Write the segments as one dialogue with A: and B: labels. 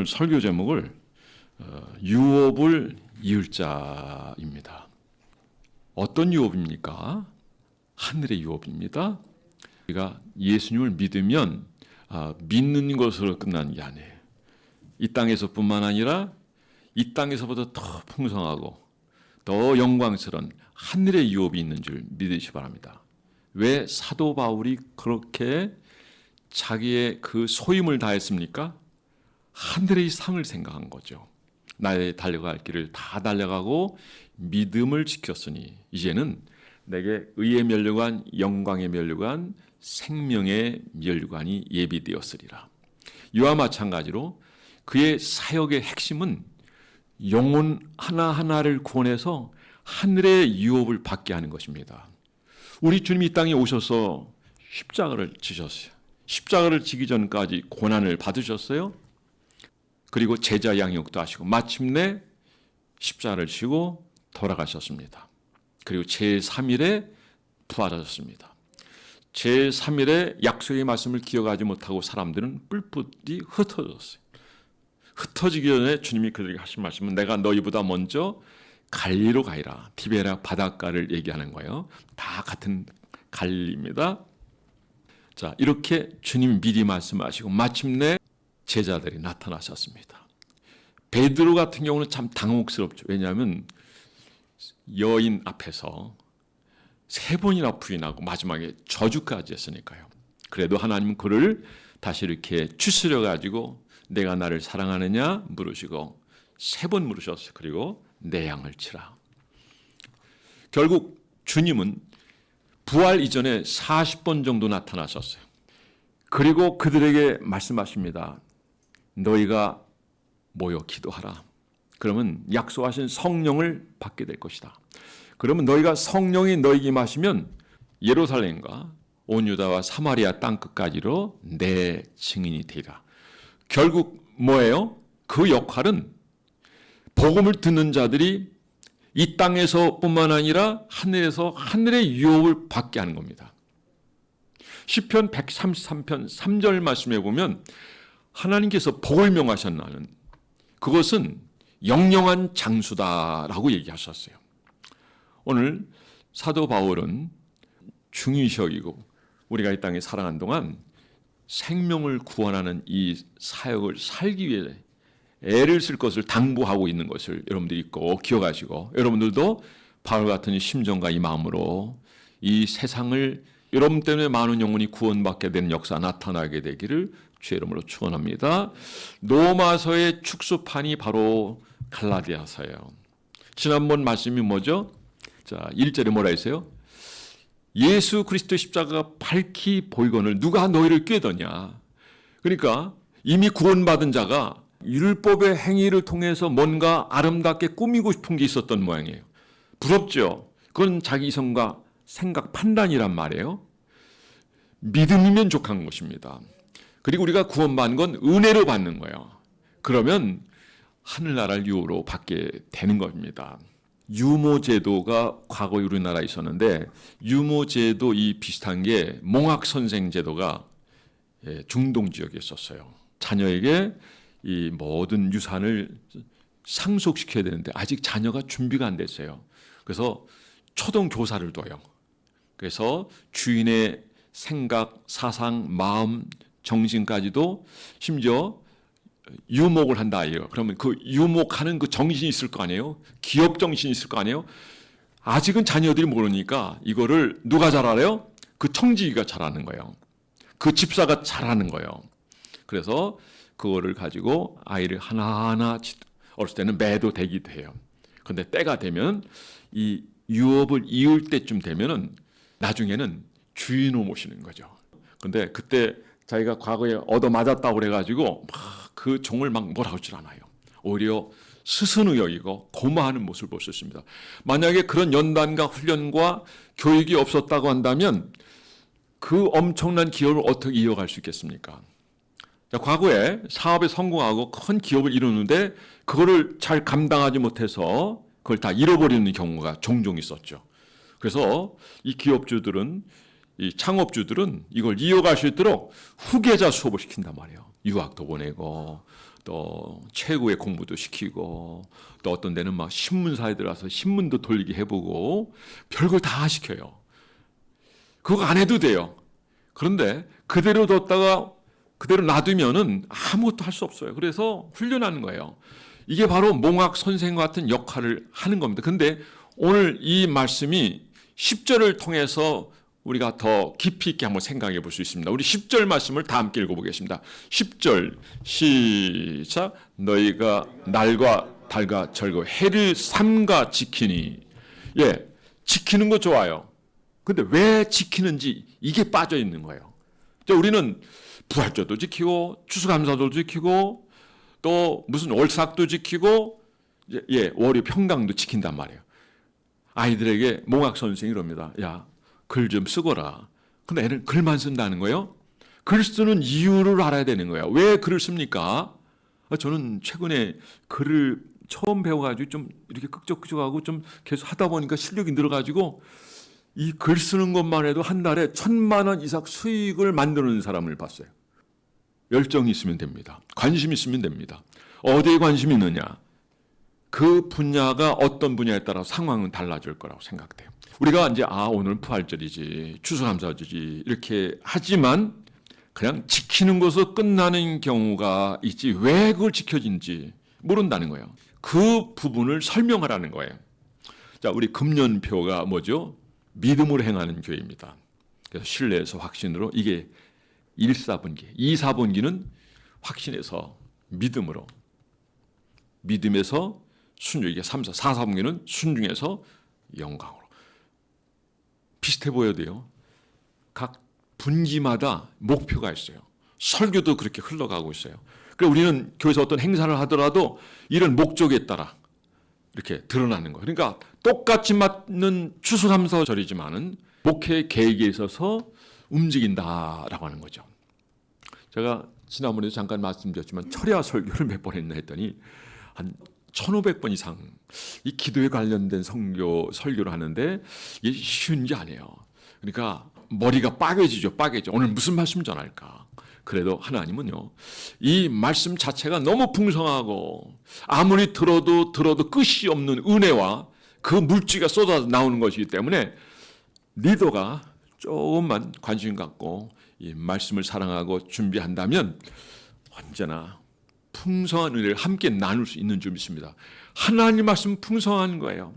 A: 오늘 설교 제목을 유업을 이을 자입니다. 어떤 유업입니까? 하늘의 유업입니다. 우리가 예수님을 믿으면 믿는 것으로 끝나는 게 아니에요. 이 땅에서뿐만 아니라 이 땅에서보다 더 풍성하고 더 영광스러운 하늘의 유업이 있는 줄 믿으시기 바랍니다. 왜 사도 바울이 그렇게 자기의 그 소임을 다했습니까? 하늘의 상을 생각한 거죠. 나의 달려갈 길을 다 달려가고 믿음을 지켰으니 이제는 내게 의의 면류관, 영광의 면류관, 생명의 면류관이 예비되었으리라. 이와 마찬가지로 그의 사역의 핵심은 영혼 하나하나를 구원해서 하늘의 유업을 받게 하는 것입니다. 우리 주님이 이 땅에 오셔서 십자가를 지셨어요. 십자가를 지기 전까지 고난을 받으셨어요. 그리고 제자 양육도 하시고 마침내 십자가를 지고 돌아가셨습니다. 그리고 제3일에 부활하셨습니다. 제3일에 약속의 말씀을 기억하지 못하고 사람들은 뿔뿔이 흩어졌어요. 흩어지기 전에 주님이 그들에게 하신 말씀은 내가 너희보다 먼저 갈리로 가리라. 티베리아 바닷가를 얘기하는 거예요. 다 같은 갈리입니다. 자, 이렇게 주님 미리 말씀하시고 마침내 제자들이 나타나셨습니다. 베드로 같은 경우는 참 당혹스럽죠. 왜냐하면 여인 앞에서 3번이나 부인하고 마지막에 저주까지 했으니까요. 그래도 하나님은 그를 다시 이렇게 추스려 가지고 내가 나를 사랑하느냐 물으시고 3번 물으셨어요. 그리고 내 양을 치라. 결국 주님은 부활 이전에 40번 정도 나타나셨어요. 그리고 그들에게 말씀하십니다. 너희가 모여 기도하라. 그러면 약속하신 성령을 받게 될 것이다. 그러면 너희가 성령이 너희에게 임하시면 예루살렘과 온 유다와 사마리아 땅끝까지로 내 증인이 되리라. 결국 뭐예요? 그 역할은 복음을 듣는 자들이 이 땅에서뿐만 아니라 하늘에서 하늘의 유업을 받게 하는 겁니다. 시편 133편 3절 말씀에 보면 하나님께서 복을 명하셨나는 그것은 영영한 장수다라고 얘기하셨어요. 오늘 사도 바울은 중위적이고 우리가 이 땅에 살아간 동안 생명을 구원하는 이 사역을 살기 위해 애를 쓸 것을 당부하고 있는 것을 여러분들이 꼭 기억하시고 여러분들도 바울 같은 심정과 이 마음으로 이 세상을 여러분 때문에 많은 영혼이 구원받게 되는 역사 나타나게 되기를 주의 이름으로 축원합니다. 로마서의 축소판이 바로 갈라디아서예요. 지난번 말씀이 뭐죠? 자, 1절에 뭐라 했어요? 예수 그리스도의 십자가가 밝히 보이거늘 누가 너희를 꾀더냐. 그러니까 이미 구원받은 자가 율법의 행위를 통해서 뭔가 아름답게 꾸미고 싶은 게 있었던 모양이에요. 부럽죠? 그건 자기 이성과 생각, 판단이란 말이에요. 믿음이면 족한 것입니다. 그리고 우리가 구원받는 건 은혜로 받는 거예요. 그러면 하늘나라를 유업으로 받게 되는 겁니다. 유모제도가 과거에 우리나라에 있었는데 유모제도 이 비슷한 게 몽학선생 제도가 중동 지역에 있었어요. 자녀에게 이 모든 유산을 상속시켜야 되는데 아직 자녀가 준비가 안 됐어요. 그래서 초등교사를 둬요. 그래서 주인의 생각, 사상, 마음, 정신까지도 심지어 유목을 한다 이거. 그러면 그 유목하는 그 정신이 있을 거 아니에요? 기업 정신이 있을 거 아니에요? 아직은 자녀들이 모르니까 이거를 누가 잘 알아요? 그 청지기가 잘하는 거예요. 그 집사가 잘하는 거예요. 그래서 그거를 가지고 아이를 하나하나 어렸을 때는 매도 되기도 해요. 그런데 때가 되면 이 유업을 이을 때쯤 되면은 나중에는 주인을 모시는 거죠. 그런데 그때 자기가 과거에 얻어맞았다고 그래가지고 막 그 종을 막 뭐라 하질 않아요. 오히려 스승을 여기고 고마워하는 모습을 볼 수 있습니다. 만약에 그런 연단과 훈련과 교육이 없었다고 한다면 그 엄청난 기업을 어떻게 이어갈 수 있겠습니까? 자, 과거에 사업에 성공하고 큰 기업을 이루는데 그거를 잘 감당하지 못해서 그걸 다 잃어버리는 경우가 종종 있었죠. 그래서 이 기업주들은 이 창업주들은 이걸 이어갈 수 있도록 후계자 수업을 시킨단 말이에요. 유학도 보내고 또 최고의 공부도 시키고 또 어떤 데는 막 신문사에 들어가서 신문도 돌리게 해보고 별걸 다 시켜요. 그거 안 해도 돼요. 그런데 그대로 뒀다가 그대로 놔두면은 아무것도 할 수 없어요. 그래서 훈련하는 거예요. 이게 바로 몽학 선생과 같은 역할을 하는 겁니다. 근데 오늘 이 말씀이 10절을 통해서 우리가 더 깊이 있게 한번 생각해 볼 수 있습니다. 우리 10절 말씀을 다 함께 읽어보겠습니다. 10절 시작. 너희가 날과 달과 절과 해를 삼가 지키니. 예, 지키는 거 좋아요. 근데 왜 지키는지 이게 빠져 있는 거예요. 우리는 부활절도 지키고 추수감사절도 지키고 또 무슨 월삭도 지키고 예, 월요 평강도 지킨단 말이에요. 아이들에게 몽학 선생이 이럽니다. 야, 글 좀 쓰거라. 근데 애는 글만 쓴다는 거예요. 글 쓰는 이유를 알아야 되는 거예요. 왜 글을 씁니까? 저는 최근에 글을 처음 배워가지고 좀 이렇게 끄적끄적하고 좀 계속 하다 보니까 실력이 늘어가지고 이 글 쓰는 것만 해도 한 달에 1,000만 원 이상 수익을 만드는 사람을 봤어요. 열정이 있으면 됩니다. 관심이 있으면 됩니다. 어디에 관심이 있느냐? 그 분야가 어떤 분야에 따라 상황은 달라질 거라고 생각돼요. 우리가 이제 오늘은 부활절이지 추수감사절이지 이렇게 하지만 그냥 지키는 것으로 끝나는 경우가 있지 왜 그걸 지켜진지 모른다는 거예요. 그 부분을 설명하라는 거예요. 자, 우리 금년표가 뭐죠? 믿음으로 행하는 교회입니다. 그래서 신뢰에서 확신으로 이게 1, 4분기, 2, 4분기는 확신에서 믿음으로, 믿음에서 순종, 이게 3, 4, 4분기는 순종에서 영광으로. 비슷해 보여도요. 각 분기마다 목표가 있어요. 설교도 그렇게 흘러가고 있어요. 그래서 우리는 교회에서 어떤 행사를 하더라도 이런 목적에 따라 이렇게 드러나는 거예요. 그러니까 똑같이 맞는 추수감사절이지만은 목회 계획에 있어서 움직인다라고 하는 거죠. 제가 지난번에도 잠깐 말씀드렸지만 철야 설교를 몇 번 했나 했더니 한 1,500번 이상 이 기도에 관련된 설교를 하는데 이게 쉬운 게 아니에요. 그러니까 머리가 빠개지죠. 오늘 무슨 말씀 전할까? 그래도 하나님은요, 이 말씀 자체가 너무 풍성하고 아무리 들어도 끝이 없는 은혜와 그 물질가 쏟아져 나오는 것이기 때문에 리더가 조금만 관심 갖고 이 말씀을 사랑하고 준비한다면 언제나 풍성한 은혜를 함께 나눌 수 있는 줄 믿습니다. 하나님 말씀 풍성한 거예요.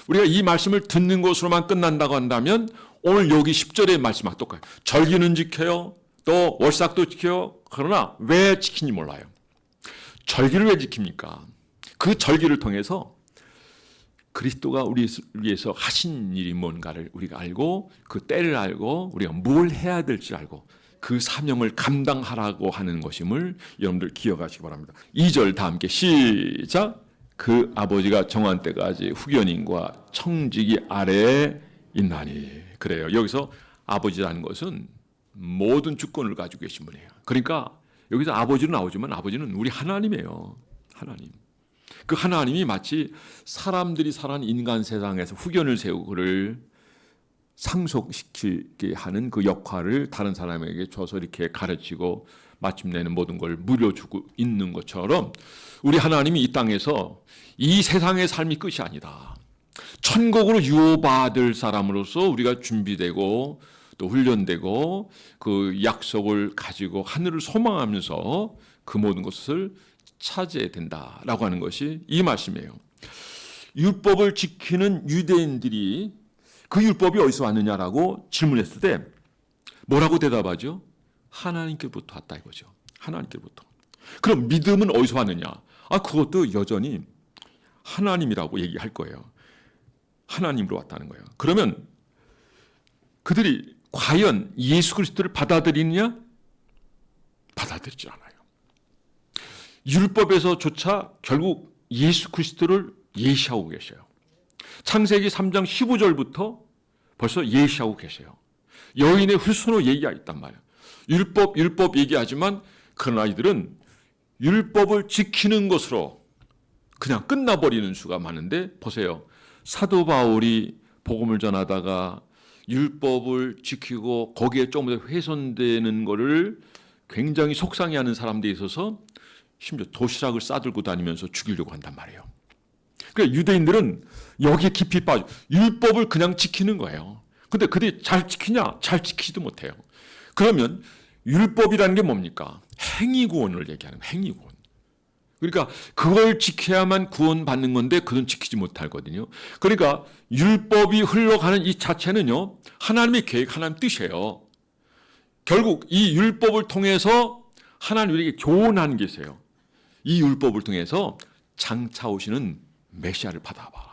A: 우리가 이 말씀을 듣는 것으로만 끝난다고 한다면 오늘 여기 10절의 말씀하고 똑같아요. 절기는 지켜요. 또 월삭도 지켜요. 그러나 왜 지키는지 몰라요. 절기를 왜 지킵니까? 그 절기를 통해서 그리스도가 우리 위해서 하신 일이 뭔가를 우리가 알고 그 때를 알고 우리가 뭘 해야 될지 알고 그 사명을 감당하라고 하는 것임을 여러분들 기억하시기 바랍니다. 2절 다 함께 시작. 그 아버지가 정한 때까지 후견인과 청지기 아래에 있나니. 그래요. 여기서 아버지라는 것은 모든 주권을 가지고 계신 분이에요. 그러니까 여기서 아버지로 나오지만 아버지는 우리 하나님이에요. 하나님. 그 하나님이 마치 사람들이 살아가는 인간 세상에서 후견을 세우고 그를 상속시키게 하는 그 역할을 다른 사람에게 줘서 이렇게 가르치고 마침내는 모든 걸 물려주고 있는 것처럼 우리 하나님이 이 땅에서 이 세상의 삶이 끝이 아니다. 천국으로 유업받을 사람으로서 우리가 준비되고 또 훈련되고 그 약속을 가지고 하늘을 소망하면서 그 모든 것을 차지해야 된다라고 하는 것이 이 말씀이에요. 율법을 지키는 유대인들이 그 율법이 어디서 왔느냐라고 질문했을 때 뭐라고 대답하죠? 하나님께로부터 왔다 이거죠. 하나님께로부터. 그럼 믿음은 어디서 왔느냐? 그것도 여전히 하나님이라고 얘기할 거예요. 하나님으로 왔다는 거예요. 그러면 그들이 과연 예수 그리스도를 받아들이느냐? 받아들이지 않아요. 율법에서조차 결국 예수 그리스도를 예시하고 계셔요. 창세기 3장 15절부터 벌써 예시하고 계세요. 여인의 후손으로 얘기가 있단 말이에요. 율법 얘기하지만 그러나 이들은 율법을 지키는 것으로 그냥 끝나버리는 수가 많은데 보세요. 사도 바울이 복음을 전하다가 율법을 지키고 거기에 조금 더 훼손되는 것을 굉장히 속상해하는 사람들이 있어서 심지어 도시락을 싸들고 다니면서 죽이려고 한단 말이에요. 그러니까 유대인들은 여기에 깊이 빠져 율법을 그냥 지키는 거예요. 근데 그들이 잘 지키냐? 잘 지키지도 못해요. 그러면 율법이라는 게 뭡니까? 행위구원을 얘기하는 거예요. 행위구원. 그러니까 그걸 지켜야만 구원받는 건데 그건 지키지 못하거든요. 그러니까 율법이 흘러가는 이 자체는요, 하나님의 계획, 하나님 뜻이에요. 결국 이 율법을 통해서 하나님 우리에게 교훈하는 게 있어요. 이 율법을 통해서 장차 오시는 메시아를 받아봐라.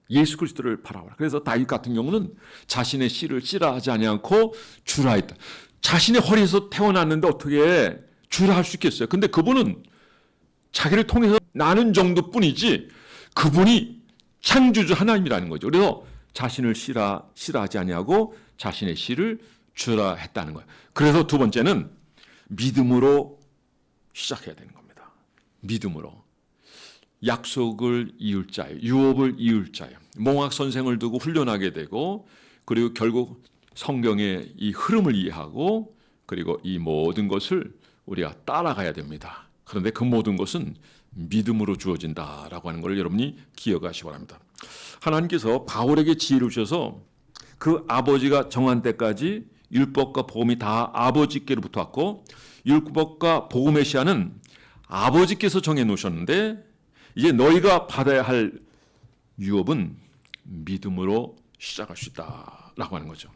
A: 예수 그리스도를 바라봐라. 그래서 다윗 같은 경우는 자신의 씨를 씨라 하지 아니하고 주라 했다. 자신의 허리에서 태어났는데 어떻게 주라 할 수 있겠어요? 근데 그분은 자기를 통해서 나는 정도뿐이지 그분이 창조주 하나님이라는 거죠. 그래서 자신을 씨라 하지 아니하고 자신의 씨를 주라 했다는 거예요. 그래서 두 번째는 믿음으로 시작해야 되는 겁니다. 믿음으로. 약속을 이을 자예요. 유업을 이을 자예요. 몽학 선생을 두고 훈련하게 되고, 그리고 결국 성경의 이 흐름을 이해하고, 그리고 이 모든 것을 우리가 따라가야 됩니다. 그런데 그 모든 것은 믿음으로 주어진다라고 하는 것을 여러분이 기억하시기 바랍니다. 하나님께서 바울에게 지혜를 주셔서 그 아버지가 정한 때까지 율법과 복음이 다 아버지께로부터 왔고, 율법과 복음의 시한은 아버지께서 정해 놓으셨는데, 이제 너희가 받아야 할 유업은 믿음으로 시작할 수 있다라고 하는 거죠.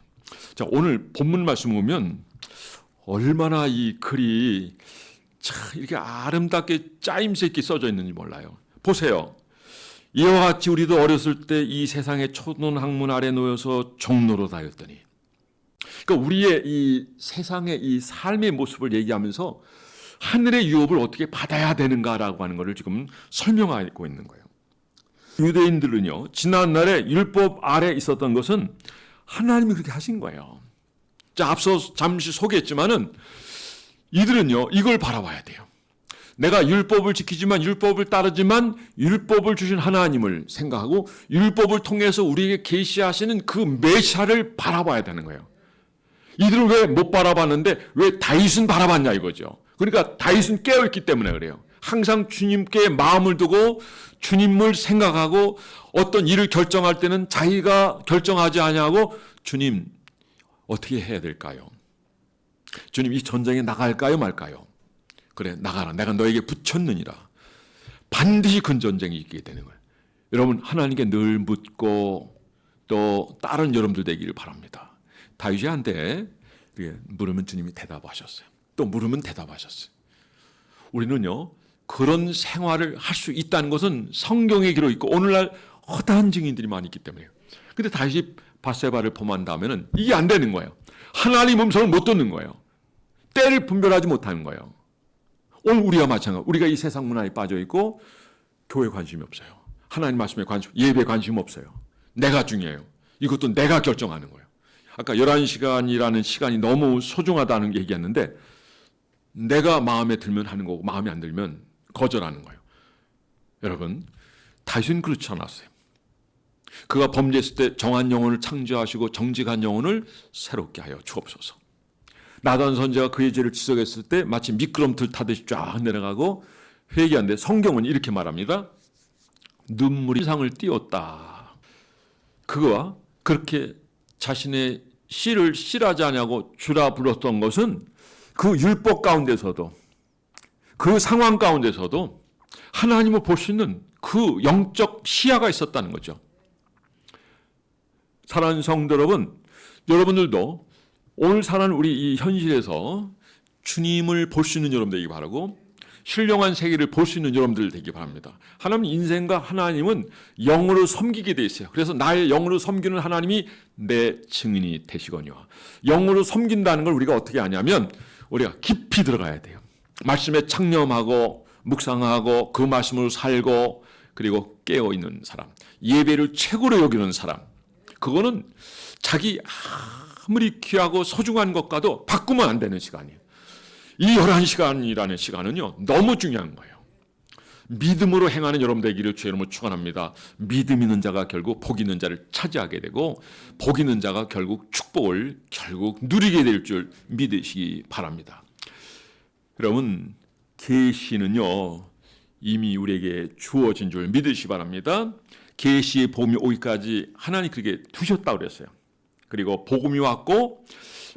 A: 자, 오늘 본문 말씀 보면 얼마나 이 글이 참 이렇게 아름답게 짜임새 있게 써져 있는지 몰라요. 보세요. 이와 같이 우리도 어렸을 때 이 세상의 초론학문 아래 놓여서 종로로 다녔더니, 그러니까 우리의 이 세상의 이 삶의 모습을 얘기하면서 하늘의 유업을 어떻게 받아야 되는가라고 하는 것을 지금 설명하고 있는 거예요. 유대인들은요, 지난날에 율법 아래 있었던 것은 하나님이 그렇게 하신 거예요. 자, 앞서 잠시 소개했지만은 이들은요, 이걸 바라봐야 돼요. 내가 율법을 지키지만, 율법을 따르지만, 율법을 주신 하나님을 생각하고 율법을 통해서 우리에게 계시하시는 그 메시아를 바라봐야 되는 거예요. 이들은 왜 못 바라봤는데 왜 다윗은 바라봤냐 이거죠. 그러니까 다윗은 깨어있기 때문에 그래요. 항상 주님께 마음을 두고 주님을 생각하고 어떤 일을 결정할 때는 자기가 결정하지 아니하고 주님 어떻게 해야 될까요? 주님 이 전쟁에 나갈까요 말까요? 그래 나가라. 내가 너에게 붙였느니라. 반드시 그 전쟁이 있게 되는 거예요. 여러분 하나님께 늘 묻고 또 다른 여러분들 되기를 바랍니다. 다윗한테 물으면 주님이 대답하셨어요. 또 물으면 대답하셨어요. 우리는요 그런 생활을 할 수 있다는 것은 성경에 기록 있고 오늘날 허다한 증인들이 많이 있기 때문에요. 근데 다윗이 밧세바를 범한 다음에는 이게 안 되는 거예요. 하나님 음성을 못 듣는 거예요. 때를 분별하지 못하는 거예요. 오늘 우리와 마찬가지. 우리가 이 세상 문화에 빠져 있고 교회에 관심이 없어요. 하나님 말씀에 관심, 예배에 관심 없어요. 내가 중요해요. 이것도 내가 결정하는 거예요. 아까 11시간이라는 시간이 너무 소중하다는 얘기했는데 내가 마음에 들면 하는 거고 마음에 안 들면 거절하는 거예요. 여러분 다윗은 그렇지 않았어요. 그가 범죄했을 때 정한 영혼을 창조하시고 정직한 영혼을 새롭게 하여 주옵소서. 나단 선지자가 그의 죄를 지적했을 때 마치 미끄럼틀 타듯이 쫙 내려가고 회개한데 성경은 이렇게 말합니다. 눈물이 세상을 띄웠다. 그가 그렇게 자신의 씨를 씨라지 아니하고 주라 불렀던 것은 그 율법 가운데서도 그 상황 가운데서도 하나님을 볼 수 있는 그 영적 시야가 있었다는 거죠. 사랑하는 성도 여러분, 여러분들도 오늘 사는 우리 이 현실에서 주님을 볼 수 있는 여러분 되기 바라고 신령한 세계를 볼 수 있는 여러분들 되기 바랍니다. 하나님 인생과 하나님은 영으로 섬기게 돼 있어요. 그래서 나의 영으로 섬기는 하나님이 내 증인이 되시거니와. 영으로 섬긴다는 걸 우리가 어떻게 하냐면 우리가 깊이 들어가야 돼요. 말씀에 창념하고 묵상하고 그 말씀으로 살고 그리고 깨어있는 사람, 예배를 최고로 여기는 사람, 그거는 자기 아무리 귀하고 소중한 것과도 바꾸면 안 되는 시간이에요. 이 11시간이라는 시간은요 너무 중요한 거예요. 믿음으로 행하는 여러분 되기를 주의 이름으로 축원합니다. 믿음 있는 자가 결국 복 있는 자를 차지하게 되고 복 있는 자가 결국 축복을 결국 누리게 될 줄 믿으시기 바랍니다. 여러분 계시는요 이미 우리에게 주어진 줄 믿으시 바랍니다. 계시의 복음이 오기까지 하나님 그렇게 두셨다고 그랬어요. 그리고 복음이 왔고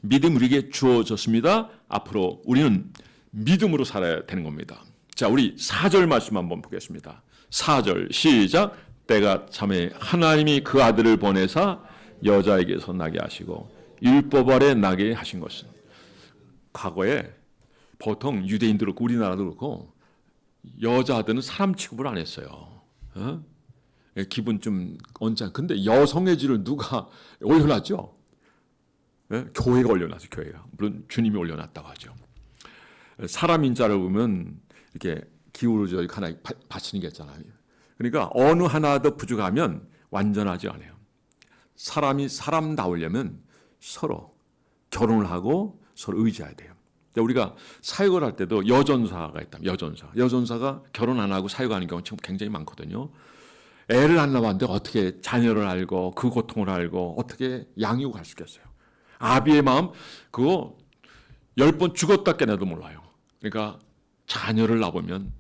A: 믿음 우리에게 주어졌습니다. 앞으로 우리는 믿음으로 살아야 되는 겁니다. 자, 우리 4절 말씀 한번 보겠습니다. 4절 시작. 때가 참에 하나님이 그 아들을 보내사 여자에게서 나게 하시고 율법 아래 나게 하신 것은. 과거에 보통 유대인도 그렇고 우리나라도 그렇고 여자들은 사람 취급을 안 했어요. 기분 좀 언짢아. 근데 여성의 질을 누가 올려놨죠? 교회가 올려놨어요. 교회가. 물론 주님이 올려놨다고 하죠. 사람 인자를 보면 이렇게 기울어져 하나 받치는 게 있잖아요. 그러니까 어느 하나 더 부족하면 완전하지 않아요. 사람이 사람다우려면 서로 결혼을 하고 서로 의지해야 돼요. 우리가 사역을 할 때도 여전사가 있다. 여전사가 결혼 안 하고 사역하는 경우가 지금 굉장히 많거든요. 애를 안 낳았는데 어떻게 자녀를 알고 그 고통을 알고 어떻게 양육을 할 수 있겠어요. 아비의 마음 그거 10번 죽었다 깨내도 몰라요. 그러니까 자녀를 낳으면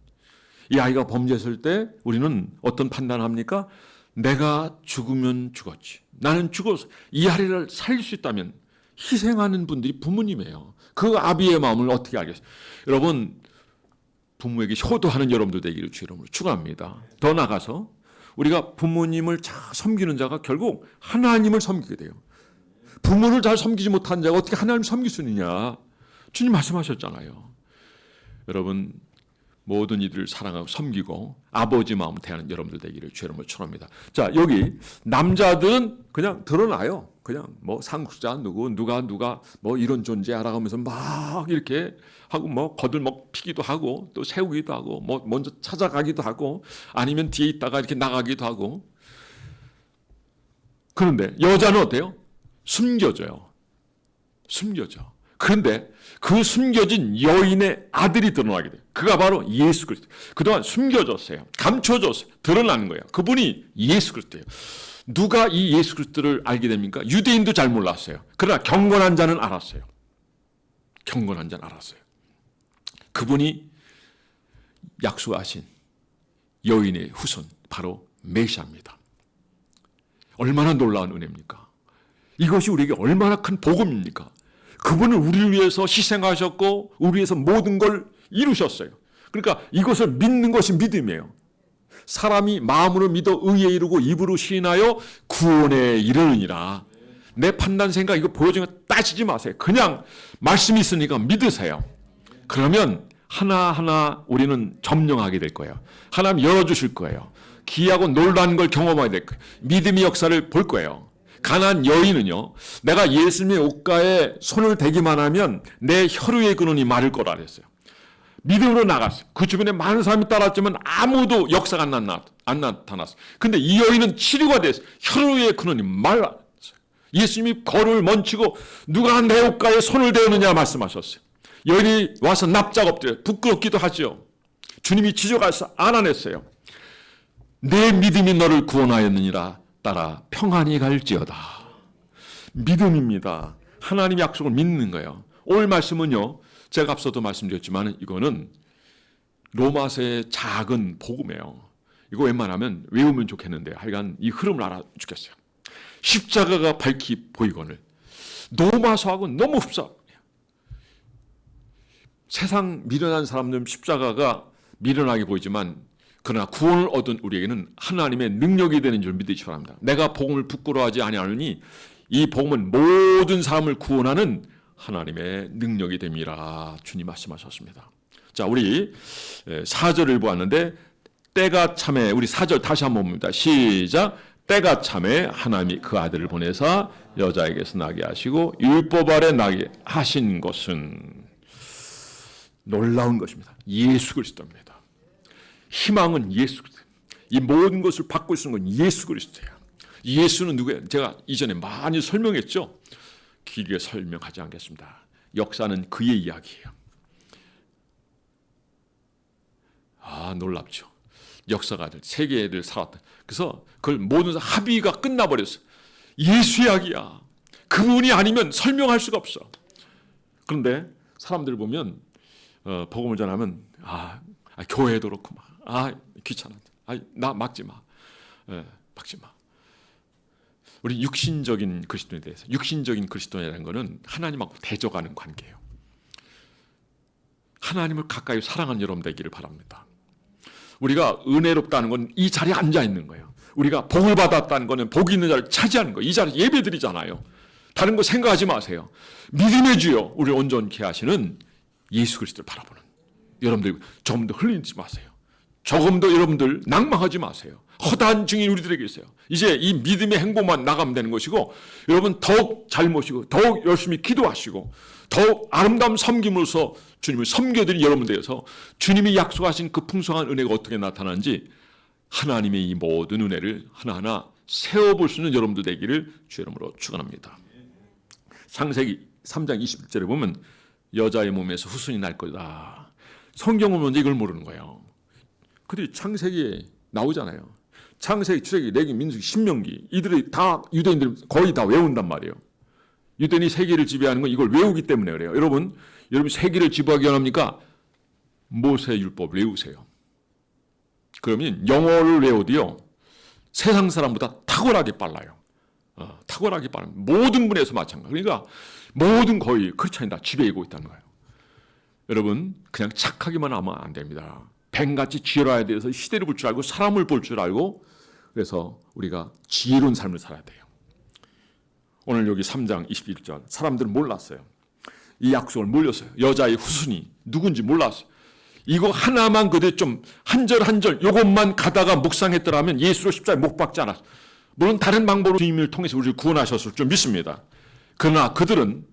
A: 이 아이가 범죄했을 때 우리는 어떤 판단을 합니까? 내가 죽으면 죽었지. 나는 죽어서 이 아이를 살릴 수 있다면 희생하는 분들이 부모님이에요. 그 아비의 마음을 어떻게 알겠어요? 여러분 부모에게 효도하는 여러분들 되기를 주 이름으로 축원합니다. 더 나가서 우리가 부모님을 잘 섬기는 자가 결국 하나님을 섬기게 돼요. 부모를 잘 섬기지 못한 자가 어떻게 하나님을 섬길 수 있느냐. 주님 말씀하셨잖아요. 여러분 모든 이들을 사랑하고 섬기고 아버지 마음으로 대하는 여러분들 되기를 주 이름으로 축원합니다. 자, 여기 남자들은 그냥 드러나요. 그냥 뭐 상속자 누가 뭐 이런 존재 알아가면서 막 이렇게 하고 뭐 거들먹 피기도 하고 또 세우기도 하고 뭐 먼저 찾아가기도 하고 아니면 뒤에 있다가 이렇게 나가기도 하고. 그런데 여자는 어때요? 숨겨져요. 그런데 그 숨겨진 여인의 아들이 드러나게 돼요. 그가 바로 예수 그리스도. 그동안 숨겨졌어요. 감춰졌어요. 드러나는 거예요. 그분이 예수 그리스도예요. 누가 이 예수 그리스도를 알게 됩니까? 유대인도 잘 몰랐어요. 그러나 경건한 자는 알았어요. 그분이 약속하신 여인의 후손 바로 메시아입니다. 얼마나 놀라운 은혜입니까? 이것이 우리에게 얼마나 큰 복음입니까? 그분은 우리를 위해서 희생하셨고 우리 위해서 모든 걸 이루셨어요. 그러니까 이것을 믿는 것이 믿음이에요. 사람이 마음으로 믿어 의에 이르고 입으로 시인하여 구원에 이르느니라. 내 판단 생각 이거 보여주는 거 따지지 마세요. 그냥 말씀이 있으니까 믿으세요. 그러면 하나하나 우리는 점령하게 될 거예요. 하나님 열어주실 거예요. 기이하고 놀라운 걸 경험하게 될 거예요. 믿음의 역사를 볼 거예요. 가난한 여인은요, 내가 예수님의 옷가에 손을 대기만 하면 내 혈루의 근원이 마를 거라 그랬어요. 믿음으로 나갔어요. 그 주변에 많은 사람이 따랐지만 아무도 역사가 안 나타났어요. 근데 이 여인은 치료가 됐어요. 혈루의 근원이 말랐어요. 예수님이 걸음을 멈추고 누가 내 옷가에 손을 대느냐 말씀하셨어요. 여인이 와서 납작 엎드려 부끄럽기도 하죠. 주님이 지적해서 안아냈어요. 내 믿음이 너를 구원하였느니라. 따라 평안히 갈지어다. 믿음입니다. 하나님 약속을 믿는 거예요. 오늘 말씀은요, 제가 앞서도 말씀드렸지만 이거는 로마서의 작은 복음이에요. 이거 웬만하면 외우면 좋겠는데 하여간 이 흐름을 알아주겠어요. 십자가가 밝히 보이거늘 로마서하고는 너무 흡사해요. 세상 미련한 사람들은 십자가가 미련하게 보이지만 그러나 구원을 얻은 우리에게는 하나님의 능력이 되는 줄 믿으시기 바랍니다. 내가 복음을 부끄러워하지 아니하노니 이 복음은 모든 사람을 구원하는 하나님의 능력이 됩니다. 주님 말씀하셨습니다. 자, 우리 4절을 보았는데 때가 참에 우리 4절 다시 한번 봅니다. 시작. 때가 참에 하나님이 그 아들을 보내사 여자에게서 나게 하시고 율법 아래 나게 하신 것은 놀라운 것입니다. 예수 그리스도입니다. 희망은 예수 그리스도. 이 모든 것을 받고 있는 건 예수 그리스도예요. 예수는 누구예요? 제가 이전에 많이 설명했죠. 길게 설명하지 않겠습니다. 역사는 그의 이야기예요. 아, 놀랍죠. 역사가 세계를 살았다. 그래서 그걸 모든 합의가 끝나버렸어. 예수 이야기야. 그분이 아니면 설명할 수가 없어. 그런데 사람들 보면 복음을 전하면 교회도 그렇고 귀찮아. 나 막지 마. 막지 마. 우리 육신적인 그리스도인에 대해서, 육신적인 그리스도인이라는 것은 하나님하고 대적하는 관계예요. 하나님을 가까이 사랑하는 여러분 되기를 바랍니다. 우리가 은혜롭다는 건 이 자리에 앉아 있는 거예요. 우리가 복을 받았다는 것은 복이 있는 자리를 차지하는 거예요. 이 자리에 예배 드리잖아요. 다른 거 생각하지 마세요. 믿음의 주여 우리를 온전케 하시는 예수 그리스도를 바라보는 여러분들, 조금 더 흘리지 마세요. 조금 더 여러분들 낭망하지 마세요. 허다한 증인 우리들에게 있어요. 이제 이 믿음의 행보만 나가면 되는 것이고, 여러분 더욱 잘 모시고 더욱 열심히 기도하시고 더욱 아름다운 섬김으로써 주님을 섬겨드린 여러분 되어서 주님이 약속하신 그 풍성한 은혜가 어떻게 나타나는지 하나님의 이 모든 은혜를 하나하나 세워볼 수 있는 여러분들 되기를 주의 이름으로 축원합니다. 창세기 3장 21절에 보면 여자의 몸에서 후손이 날 거다. 성경은 먼저 이걸 모르는 거예요. 그들이 창세기에 나오잖아요. 창세기, 출애굽기, 레위기, 민수기, 신명기, 이들이 다 유대인들 거의 다 외운단 말이에요. 유대인이 세계를 지배하는 건 이걸 외우기 때문에 그래요. 여러분 세계를 지배하기 원합니까? 모세 율법 외우세요. 그러면 영어를 외워도요, 세상 사람보다 탁월하게 빨라요. 탁월하게 빠른 모든 분야에서 마찬가지. 그러니까 모든 거의 크리스찬이 다 지배하고 있다는 거예요. 여러분 그냥 착하기만 하면 안 됩니다. 뱀같이 지혜로워야 돼서 시대를 볼 줄 알고 사람을 볼 줄 알고, 그래서 우리가 지혜로운 삶을 살아야 돼요. 오늘 여기 3장 21절 사람들은 몰랐어요. 이 약속을 몰랐어요. 여자의 후손이 누군지 몰랐어요. 이거 하나만 그들 좀 한 절 한 절 이것만 가다가 묵상했더라면 예수로 십자가에 못 박지 않았어요. 물론 다른 방법으로 주님을 통해서 우리를 구원하셨을 줄 믿습니다. 그러나 그들은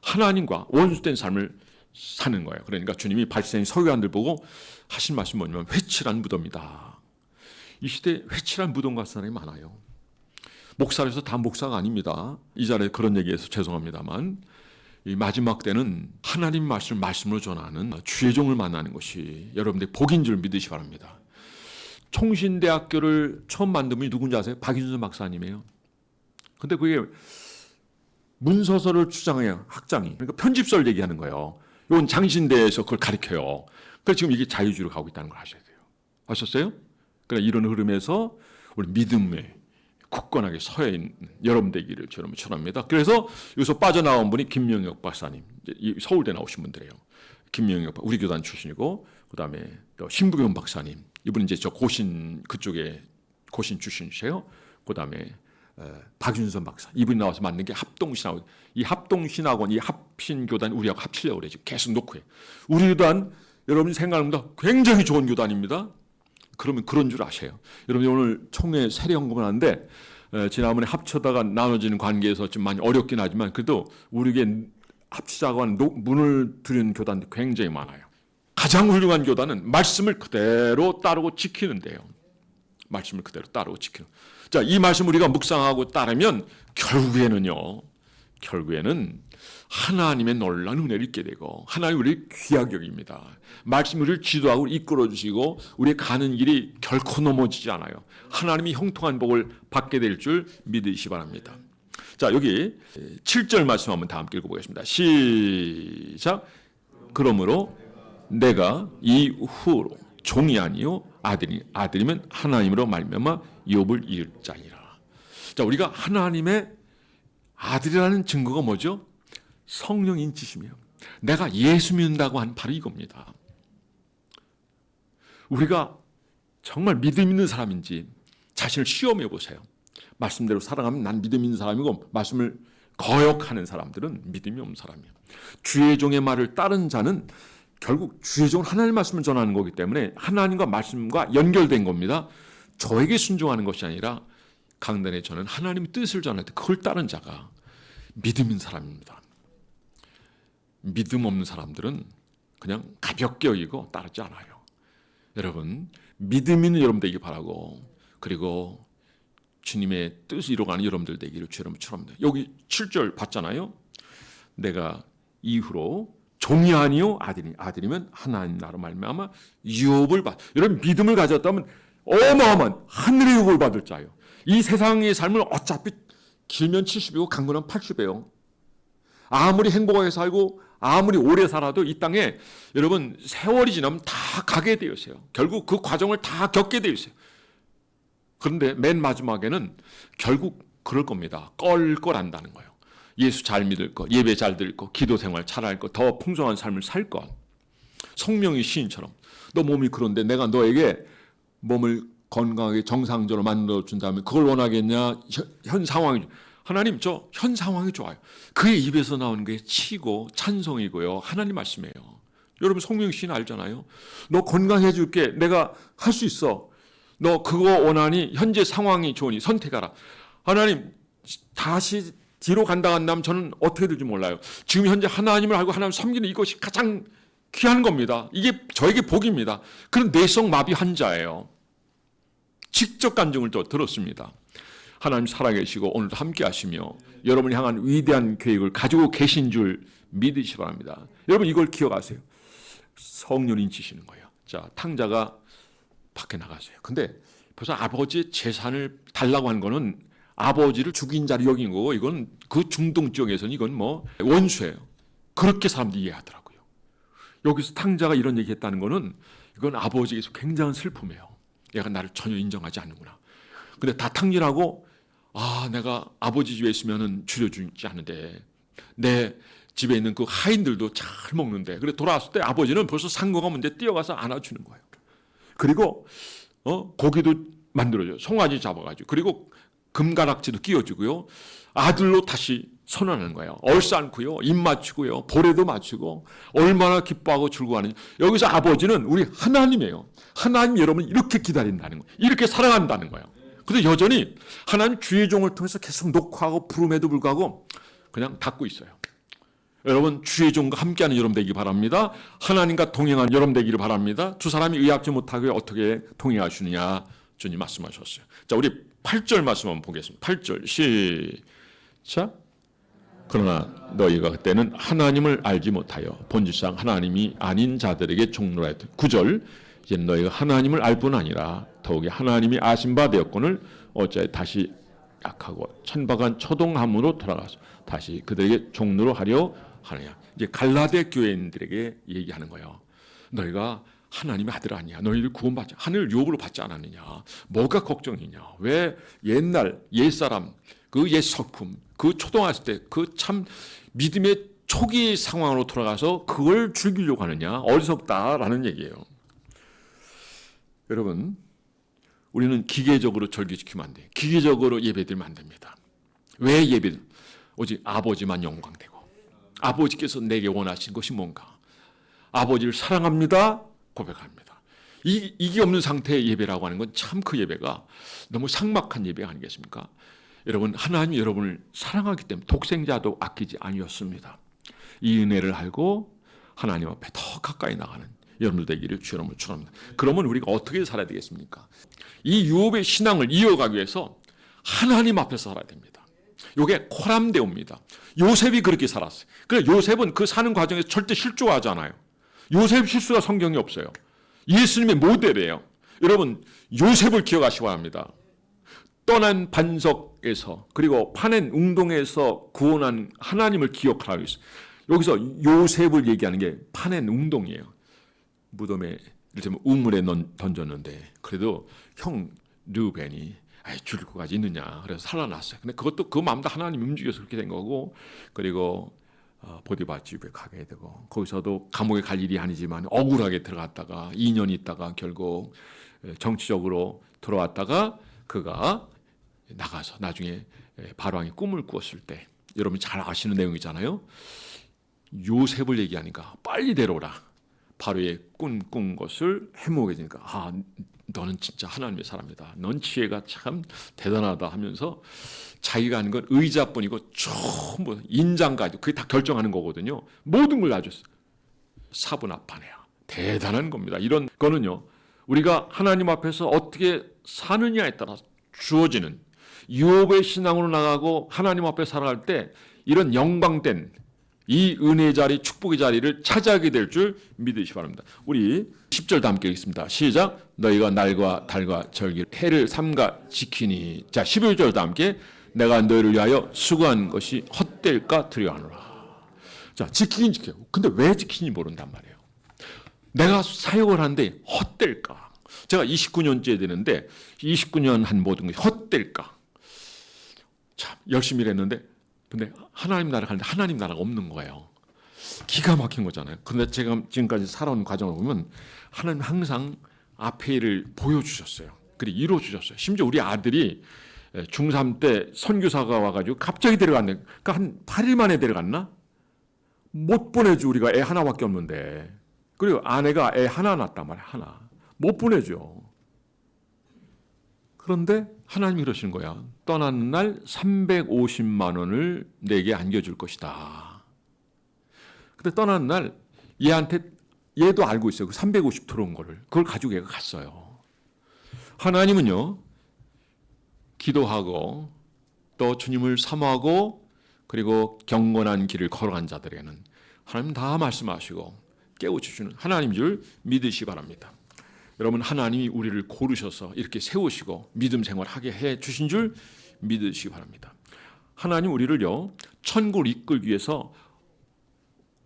A: 하나님과 원수된 삶을 사는 거예요. 그러니까 주님이 발생인 서기관들 보고 하신 말씀이 뭐냐면 회칠한 무덤이다. 이 시대에 회칠한 무덤 같은 사람이 많아요. 목사라서 다 목사가 아닙니다. 이 자리에 그런 얘기해서 죄송합니다만, 이 마지막 때는 하나님 말씀으로 전하는 주의 종을 만나는 것이 여러분들의 복인 줄 믿으시 바랍니다. 총신대학교를 처음 만든 분이 누군지 아세요? 박윤선 박사님이에요. 근데 그게 문서서를 주장해요. 학장이. 그러니까 편집서를 얘기하는 거예요. 이건 장신대에서 그걸 가르쳐요. 그래서 지금 이게 자유주의로 가고 있다는 걸 아셔야 돼요. 아셨어요? 그러니까 이런 흐름에서 우리 믿음에 굳건하게 서야 있는 여러분 되기를 저는 축원합니다. 그래서 여기서 빠져나온 분이 김명혁 박사님, 서울대 나오신 분들이에요. 김명혁 우리 교단 출신이고, 그다음에 또 신부겸 박사님, 이분은 이제 저 고신 그쪽에 고신 출신이세요. 그다음에 박윤선 박사, 이분이 나와서 만든 게 합동신학원. 이 합동신학원, 이 합신교단 우리하고 합치려고 그래 지금 계속 놓고 해요. 우리 교단 여러분이 생각합니다. 굉장히 좋은 교단입니다. 그러면 그런 줄 아셔요. 여러분 오늘 총회 세례연금을 하는데 지난번에 합쳐다가 나눠지는 관계에서 좀 많이 어렵긴 하지만 그래도 우리에게 합치자고 하는 문을 두는 교단도 굉장히 많아요. 가장 훌륭한 교단은 말씀을 그대로 따르고 지키는데요. 말씀을 그대로 따르고 지키는. 자, 이 말씀 우리가 묵상하고 따르면 결국에는 하나님의 놀라운 은혜를 잊게 되고 하나님 우리를 귀하게 여깁니다. 말씀 우리를 지도하고 이끌어 주시고 우리의 가는 길이 결코 넘어지지 않아요. 하나님이 형통한 복을 받게 될 줄 믿으시기 바랍니다. 자, 여기 7절 말씀 한번 다 함께 읽어보겠습니다. 시작. 그러므로 내가 이후로 종이 아니요 아들이면 하나님으로 말미암아 욥을 이을 자니라. 자, 우리가 하나님의 아들이라는 증거가 뭐죠? 성령 인치심이에요. 내가 예수 믿는다고 한 바로 이겁니다. 우리가 정말 믿음 있는 사람인지 자신을 시험해 보세요. 말씀대로 살아가면 난 믿음 있는 사람이고, 말씀을 거역하는 사람들은 믿음이 없는 사람이에요. 주의 종의 말을 따른 자는 결국 주의 종은 하나님의 말씀을 전하는 거기 때문에 하나님과 말씀과 연결된 겁니다. 저에게 순종하는 것이 아니라 강단에 저는 하나님의 뜻을 전할 때 그걸 따른 자가 믿음 있는 사람입니다. 믿음 없는 사람들은 그냥 가볍게 여기고 따르지 않아요. 여러분, 믿음 있는 여러분 되기 바라고, 그리고 주님의 뜻을 이루어가는 여러분들 되기를 주님으로 축원합니다. 여기 7절 봤잖아요. 내가 이후로 종이 아니요 아들이면 하나님 나로 말미암아 유업을 받. 여러분 믿음을 가졌다면 어마어마한 하늘의 유업을 받을 자요. 이 세상의 삶은 어차피 길면 70이고 강건하면 80이에요. 아무리 행복하게 살고 아무리 오래 살아도 이 땅에 여러분 세월이 지나면 다 가게 되어 있어요. 결국 그 과정을 다 겪게 되어 있어요. 그런데 맨 마지막에는 결국 그럴 겁니다. 껄껄한다는 거예요. 예수 잘 믿을 것, 예배 잘 드릴 것, 기도 생활 잘할 것, 더 풍성한 삶을 살 것. 성령의 시인처럼 너 몸이 그런데 내가 너에게 몸을 건강하게 정상적으로 만들어준다면 그걸 원하겠냐? 현 상황이 하나님 저 현 상황이 좋아요. 그의 입에서 나오는 게 치고 찬송이고요. 하나님 말씀이에요. 여러분 성령 시인 알잖아요. 너 건강해 줄게. 내가 할 수 있어. 너 그거 원하니 현재 상황이 좋으니 선택하라. 하나님 다시 뒤로 간다 한다면 저는 어떻게 될지 몰라요. 지금 현재 하나님을 알고 하나님을 섬기는 이것이 가장 귀한 겁니다. 이게 저에게 복입니다. 그런 뇌성 마비 환자예요. 직접 간증을 또 들었습니다. 하나님 살아계시고 오늘도 함께 하시며 여러분이 향한 위대한 계획을 가지고 계신 줄 믿으시기 바랍니다. 여러분 이걸 기억하세요. 성령이 지시는 거예요. 자, 탕자가 밖에 나갔어요. 근데 벌써 아버지의 재산을 달라고 한 거는 아버지를 죽인 자리 여긴 거고 이건 그 중동 지역에서는 이건 뭐 원수예요. 그렇게 사람들이 이해하더라고요. 여기서 탕자가 이런 얘기했다는 거는 이건 아버지에게서 굉장한 슬픔이에요. 얘가 나를 전혀 인정하지 않는구나. 근데 다 탕진하고 내가 아버지 집에 있으면은 줄여주지 않는데 내 집에 있는 그 하인들도 잘 먹는데 그래 돌아왔을 때 아버지는 벌써 상고가 문제 뛰어가서 안아주는 거예요. 그리고 고기도 만들어줘요. 송아지 잡아가지고 그리고 금가락지도 끼워주고요. 아들로 다시 선언하는 거예요. 얼싸안고요. 입 맞추고요. 보레도 맞추고 얼마나 기뻐하고 즐거워하는지. 여기서 아버지는 우리 하나님이에요. 하나님 여러분 이렇게 기다린다는 거예요. 이렇게 사랑한다는 거예요. 근데 여전히 하나님 주의 종을 통해서 계속 녹화하고 부름에도 불구하고 그냥 닫고 있어요. 여러분 주의 종과 함께하는 여러분 되기 바랍니다. 하나님과 동행하는 여러분 되기를 바랍니다. 두 사람이 의합지 못하게 어떻게 동행하시느냐 주님 말씀하셨어요. 자, 우리 8절 말씀 한번 보겠습니다. 8절 시작. 그러나 너희가 그때는 하나님을 알지 못하여 본질상 하나님이 아닌 자들에게 종로라 했다. 9절 이제 너희가 하나님을 알 뿐 아니라 더욱이 하나님이 아신 바 되었거늘 어찌하여 다시 약하고 천박한 초동함으로 돌아가서 다시 그들에게 종로로 하려 하느냐. 이제 갈라데 교회인들에게 얘기하는 거예요. 너희가 하나님의 아들 아니야. 너희들 구원받지 하늘 유업으로 받지 않았느냐. 뭐가 걱정이냐. 왜 옛날 옛사람 그 옛 석품 그 초동했을 때 그 참 믿음의 초기 상황으로 돌아가서 그걸 즐기려고 하느냐. 어리석다라는 얘기예요. 여러분 우리는 기계적으로 절기지키면 안 돼요. 기계적으로 예배드리면 안 됩니다. 왜 예배드? 오직 아버지만 영광되고 아버지께서 내게 원하신 것이 뭔가 아버지를 사랑합니다. 고백합니다. 이게 없는 상태의 예배라고 하는 건 참 그 예배가 너무 삭막한 예배 아니겠습니까? 여러분 하나님이 여러분을 사랑하기 때문에 독생자도 아끼지 아니었습니다. 이 은혜를 알고 하나님 앞에 더 가까이 나가는 여러분들 되기를 주의 이름으로 축원합니다. 그러면 우리가 어떻게 살아야 되겠습니까? 이 유업의 신앙을 이어가기 위해서 하나님 앞에서 살아야 됩니다. 이게 코람데오입니다. 요셉이 그렇게 살았어요. 그래 요셉은 그 사는 과정에서 절대 실조하지 않아요. 요셉 실수가 성경에 없어요. 예수님의 모델이에요. 여러분 요셉을 기억하시기 바랍니다. 떠난 반석에서 그리고 파낸 웅동에서 구원한 하나님을 기억하라고 했어요. 여기서 요셉을 얘기하는 게 파낸 웅동이에요. 무덤에 이를테면 우물에 던졌는데 그래도 형 르벤이 죽을 것까지 있느냐 그래서 살아났어요. 근데 그것도 그 마음도 하나님이 움직여서 그렇게 된 거고 그리고 보디바 집에 가게 되고 거기서도 감옥에 갈 일이 아니지만 억울하게 들어갔다가 2년 있다가 결국 정치적으로 들어왔다가 그가 나가서 나중에 바로왕이 꿈을 꾸었을 때 여러분이 잘 아시는 내용이잖아요. 요셉을 얘기하니까 빨리 데려오라. 바로의 꾼 것을 해먹어지니까 너는 진짜 하나님의 사람이다. 넌 지혜가 참 대단하다 하면서 자기가 하는 건 의자뿐이고 전부 인장까지 그게 다 결정하는 거거든요. 모든 걸 놔줬어요. 사분합하네요. 대단한 겁니다. 이런 거는요. 우리가 하나님 앞에서 어떻게 사느냐에 따라 주어지는 유업의 신앙으로 나가고 하나님 앞에 살아갈 때 이런 영광된 이 은혜의 자리, 축복의 자리를 차지하게 될 줄 믿으시기 바랍니다. 우리 10절 다 함께 읽겠습니다. 시작. 너희가 날과 달과 절기 해를 삼가 지키니. 자, 11절 다 함께 내가 너희를 위하여 수고한 것이 헛될까 두려워하노라. 자, 지키긴 지켜요. 근데 왜 지키는지 모른단 말이에요. 내가 사역을 하는데 헛될까? 제가 29년째 되는데 29년 한 모든 것이 헛될까? 참 열심히 일했는데 근데 하나님 나라 가는데 하나님 나라가 없는 거예요. 기가 막힌 거잖아요. 근데 제가 지금까지 살아온 과정을 보면 하나님 항상 앞에 일을 보여주셨어요. 그리고 이루어주셨어요. 심지어 우리 아들이 중3 때 선교사가 와가지고 갑자기 데려갔네. 그러니까 한 8일 만에 데려갔나? 못 보내줘. 우리가 애 하나밖에 없는데. 그리고 아내가 애 하나 낳았단 말이야. 하나. 못 보내줘. 그런데 하나님이 그러시는 거야. 떠나는 날 350만 원을 내게 안겨줄 것이다. 근데 떠나는 날 얘한테 얘도 알고 있어요. 그 350 들어온 거를. 그걸 가지고 얘가 갔어요. 하나님은요. 기도하고 또 주님을 사모하고 그리고 경건한 길을 걸어간 자들에게는 하나님 다 말씀하시고 깨우쳐주는 하나님 줄 믿으시기 바랍니다. 여러분 하나님이 우리를 고르셔서 이렇게 세우시고 믿음 생활하게 해 주신 줄 믿으시기 바랍니다. 하나님 우리를요 천국을 이끌기 위해서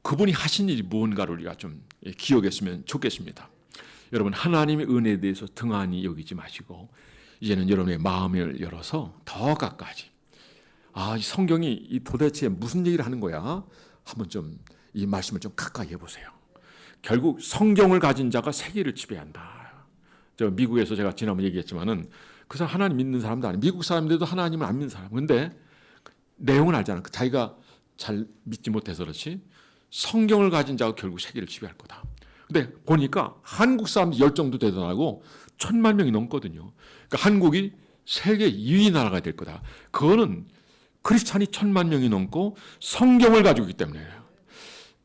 A: 그분이 하신 일이 무언가를 우리가 좀 기억했으면 좋겠습니다. 여러분 하나님의 은혜에 대해서 등한히 여기지 마시고 이제는 여러분의 마음을 열어서 더 가까이 이 성경이 도대체 무슨 얘기를 하는 거야? 한번 좀 이 말씀을 좀 가까이 해보세요. 결국 성경을 가진 자가 세계를 지배한다. 저 미국에서 제가 지난번 얘기했지만은 그 사람 하나님 믿는 사람도 아니에요. 미국 사람들도 하나님을 안 믿는 사람. 근데 내용은 알잖아. 자기가 잘 믿지 못해서 그렇지. 성경을 가진 자가 결국 세계를 지배할 거다. 근데 보니까 한국 사람들 열정도 대단하고 1,000만 명이 넘거든요. 그러니까 한국이 세계 2위 나라가 될 거다. 그거는 크리스찬이 1,000만 명이 넘고 성경을 가지고 있기 때문에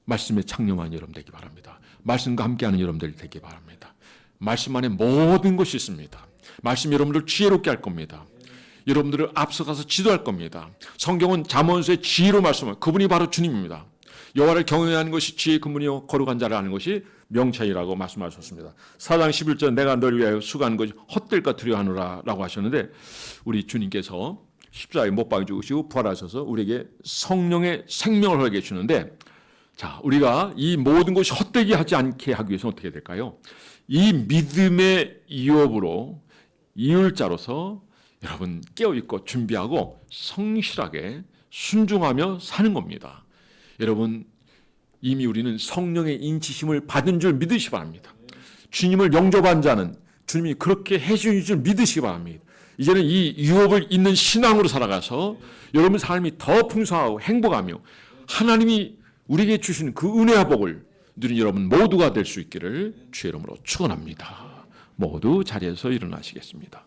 A: 말씀에 창념한 여러분 되기 바랍니다. 말씀과 함께하는 여러분들 되기 바랍니다. 말씀 안에 모든 것이 있습니다. 말씀 여러분들 지혜롭게 할 겁니다. 여러분들을 앞서가서 지도할 겁니다. 성경은 잠언서의 지혜로 말씀하고 그분이 바로 주님입니다. 여호와를 경외하는 것이 지혜의 근본이요 거룩한 자를 아는 것이 명철이라고 말씀하셨습니다. 4장 11절 내가 너를 위하여 수고하는 것이 헛될까 두려워하노라 라고 하셨는데 우리 주님께서 십자가에 못 박혀 죽으시고 부활하셔서 우리에게 성령의 생명을 허락해 주시는데 자, 우리가 이 모든 것이 헛되게 하지 않게 하기 위해서는 어떻게 될까요? 이 믿음의 유업으로 이율자로서 여러분 깨어있고 준비하고 성실하게 순종하며 사는 겁니다. 여러분 이미 우리는 성령의 인치심을 받은 줄 믿으시기 바랍니다. 주님을 영접한 자는 주님이 그렇게 해주신 줄 믿으시기 바랍니다. 이제는 이 유업을 있는 신앙으로 살아가서 여러분 삶이 더 풍성하고 행복하며 하나님이 우리에게 주신 그 은혜와 복을 누린 여러분 모두가 될 수 있기를 주의 이름으로 축원합니다. 모두 자리에서 일어나시겠습니다.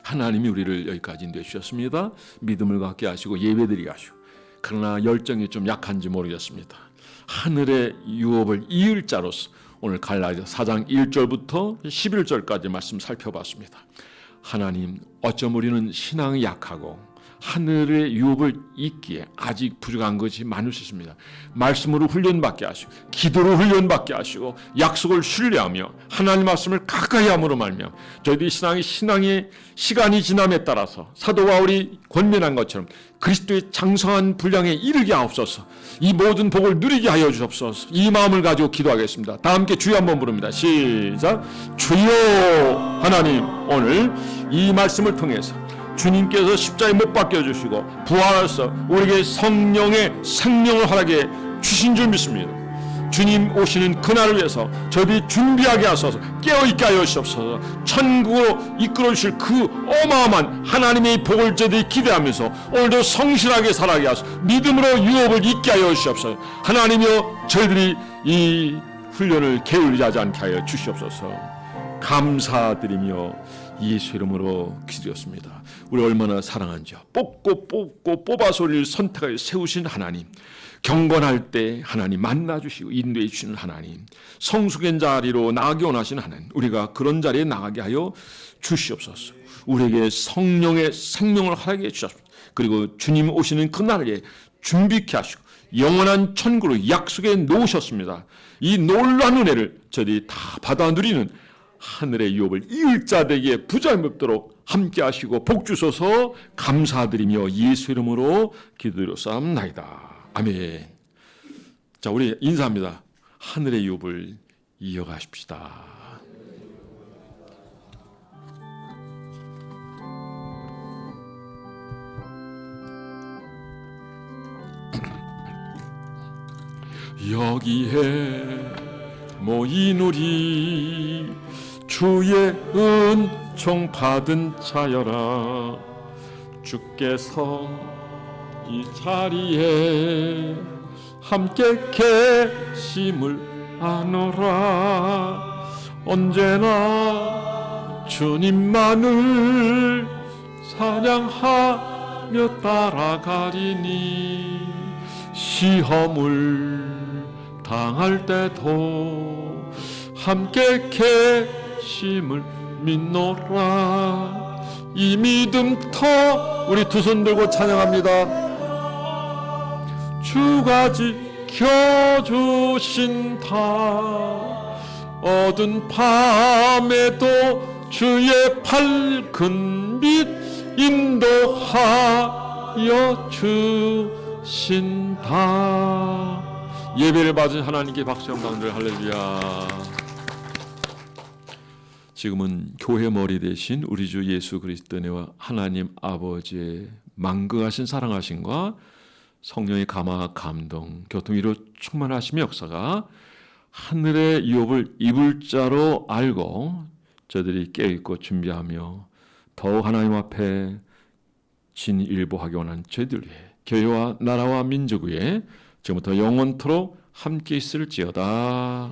A: 하나님이 우리를 여기까지 인도해 주셨습니다. 믿음을 갖게 하시고 예배드리게 하시고 그러나 열정이 좀 약한지 모르겠습니다. 하늘의 유업을 이을 자로서 오늘 갈라디아 4장 1절부터 11절까지 말씀 살펴봤습니다. 하나님 어쩜 우리는 신앙이 약하고 하늘의 유업을 잇기에 아직 부족한 것이 많을 수 있습니다. 말씀으로 훈련받게 하시고 기도로 훈련받게 하시고 약속을 신뢰하며 하나님 말씀을 가까이 함으로 말미암아 저희들이 신앙의 시간이 지남에 따라서 사도 바울이 권면한 것처럼 그리스도의 장성한 분량에 이르게 하옵소서. 이 모든 복을 누리게 하여 주옵소서. 이 마음을 가지고 기도하겠습니다. 다 함께 주여 한번 부릅니다. 시작. 주여. 하나님 오늘 이 말씀을 통해서 주님께서 십자가에 못 박혀 주시고 부활하셔서 우리에게 성령의 생명을 허락해 주신 줄 믿습니다. 주님 오시는 그날을 위해서 저희들이 준비하게 하소서. 깨어있게 하여 주시옵소서. 천국으로 이끌어 주실 그 어마어마한 하나님의 복을 저희들이 기대하면서 오늘도 성실하게 살아가게 하소서. 믿음으로 유업을 잇게 하여 주시옵소서. 하나님이여 저희들이 이 훈련을 게을리지 않게 하여 주시옵소서. 감사드리며 예수 이름으로 기도했습니다. 우리 얼마나 사랑한지요. 뽑고 뽑아서 우리를 선택하여 세우신 하나님, 경건할 때 하나님 만나주시고 인도해 주시는 하나님, 성숙한 자리로 나가기 원하시는 하나님, 우리가 그런 자리에 나가게 하여 주시옵소서. 우리에게 성령의 생명을 허락해 주옵소서. 그리고 주님 오시는 그날에 준비케 하시고 영원한 천국으로 약속해 놓으셨습니다. 이 놀라운 은혜를 저희들이 다 받아 누리는 하늘의 유업을 이을 자 되기에 부자임 없도록 함께 하시고 복 주소서 감사드리며 예수 이름으로 기도드렸사옵나이다. 아멘. 자, 우리 인사합니다. 하늘의 유업을 이어가십시다. 여기에 모인 우리 주의 은총 받은 자여라. 주께서 이 자리에 함께 계심을 아노라. 언제나 주님만을 사랑하며 따라가리니 시험을 당할 때도 함께 계심을 믿노라. 이 믿음 터 우리 두 손 들고 찬양합니다. 주가 지켜주신다. 어두운 밤에도 주의 밝은 빛 인도하여 주신다. 예배를 받은 하나님께 박수 영광들 할렐루야. 지금은 교회 머리 대신 우리 주 예수 그리스도의 은혜와 하나님 아버지의 만극하신 사랑하심과 성령의 감화 감동 교통위로 충만하심의 역사가 하늘의 유업을 입을 자로 알고 저들이 깨어있고 준비하며 더욱 하나님 앞에 진일보하기 원하는 저희들 위해 교회와 나라와 민족 위에 지금부터 영원토록 함께 있을지어다.